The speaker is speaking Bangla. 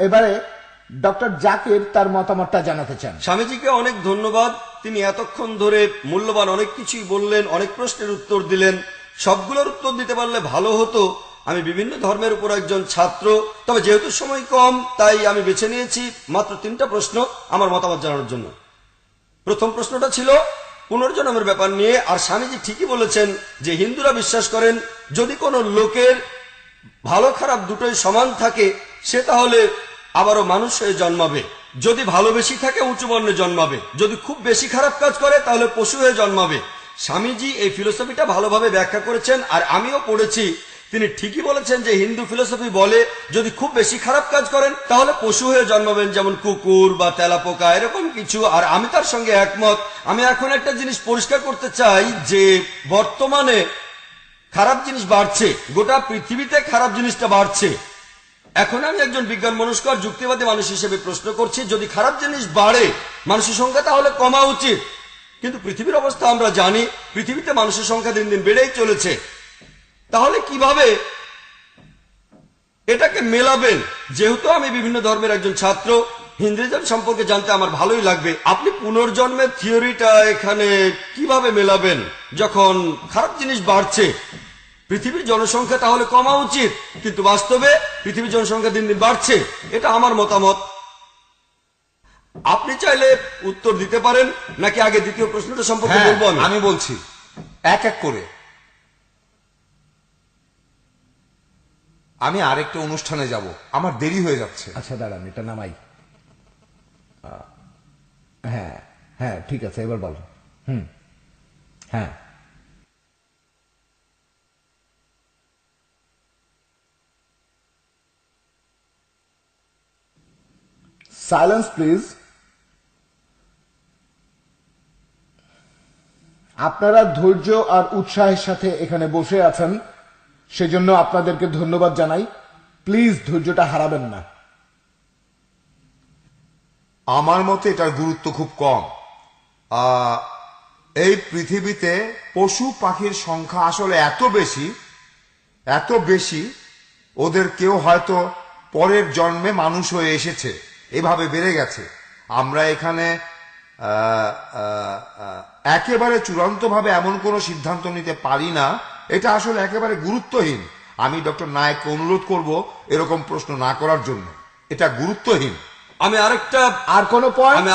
এবারে ডক্টর জাকির তার মতামতটা জানাতে চান। স্বামীজিকে অনেক ধন্যবাদ। তিনি এতক্ষণ ধরে মূল্যবান অনেক কিছুই বললেন, অনেক প্রশ্নের উত্তর দিলেন। সবগুলোর উত্তর দিতে পারলে ভালো হতো। আমি বিভিন্ন ধর্মের উপর একজন ছাত্র, তবে যেহেতু সময় কম তাই আমি বেছে নিয়েছি মাত্র 3টা প্রশ্ন আমার মতামত জানানোর জন্য। প্রথম প্রশ্নটা ছিল পুনর্জন্মের ব্যাপার নিয়ে। আর স্বামীজি ঠিকই বলেছেন যে হিন্দুরা বিশ্বাস করেন যদি কোনো লোকের ভালো খারাপ দুটোই সমান থাকে সে তাহলে আবারও মানুষ হয়ে জন্মাবে। যদি ভালো বেশি থাকে উঁচু বর্ণে জন্মাবে, যদি খুব বেশি খারাপ কাজ করে তাহলে পশু হয়ে জন্মাবে। স্বামীজি এই ফিলোসফিটা ভালোভাবে ব্যাখ্যা করেছেন আর আমিও পড়েছি। তিনি ঠিকই বলেছেন যে হিন্দু ফিলোসফি বলে যদি খুব বেশি খারাপ কাজ করেন তাহলে পশু হয়ে জন্মাবেন, যেমন কুকুর বা তেলাপোকা এরকম কিছু। আর আমি তার সঙ্গে একমত। আমি এখন একটা জিনিস পরিষ্কার করতে চাই যে বর্তমানে খারাপ জিনিস বাড়ছে, গোটা পৃথিবীতে খারাপ জিনিসটা বাড়ছে। এখন আমি একজন বিজ্ঞান মনস্ক যুক্তিবাদী মানুষ হিসেবে প্রশ্ন করছি, যদি খারাপ জিনিস বাড়ে মানুষের সংখ্যা তাহলে কমা উচিত। কিন্তু পৃথিবীর অবস্থা আমরা জানি, পৃথিবীতে মানুষের সংখ্যা দিন দিন বেড়েই চলেছে। তাহলে কিভাবে এটাকে মেলাবেন? যেহেতু আমি বিভিন্ন ধর্মের একজন ছাত্র, হিন্দুইজম সম্পর্কে জানতে আমার ভালোই লাগবে। আপনি পুনর্জন্মের থিওরিটা এখানে কিভাবে মেলাবেন? যখন খারাপ জিনিস বাড়ছে পৃথিবীর জনসংখ্যা তাহলে কমা উচিত, কিন্তু বাস্তবে পৃথিবীর জনসংখ্যা দিন দিন বাড়ছে। এটা আমার মতামত। আপনি চাইলে উত্তর দিতে পারেন, নাকি আগে দ্বিতীয় প্রশ্নটা সম্পর্কে বলবো? আমি বলছি এক এক করে। আমি আরেকটা অনুষ্ঠানে যাব, আমার দেরি হয়ে যাচ্ছে। আচ্ছা দাঁড়ান, এটা নামাই। হ্যাঁ হ্যাঁ ঠিক আছে, এবার বল। হ্যাঁ সাইলেন্স প্লিজ। আপনারা ধৈর্য আর উৎসাহের সাথে এখানে বসে আছেন, সেজন্য আপনাদেরকে ধন্যবাদ জানাই। প্লিজ ধৈর্যটা হারাবেন না। আমার মতে এটার গুরুত্ব খুব কম। এই পৃথিবীতে পশু পাখির সংখ্যা আসলে এত বেশি, ওদের কেউ হয়তো পরের জন্মে মানুষ হয়ে এসেছে, এভাবে বেড়ে গেছে। আমরা এখানে একেবারে চূড়ান্তভাবে এমন কোনো সিদ্ধান্ত নিতে পারি না। এটা আসলে একেবারে গুরুত্বহীন। আমি ডক্টর নায়েককে অনুরোধ করব এরকম প্রশ্ন না করার জন্য। এটা গুরুত্বহীন। আমি আরেকটা আর কোনো পয়েন্ট?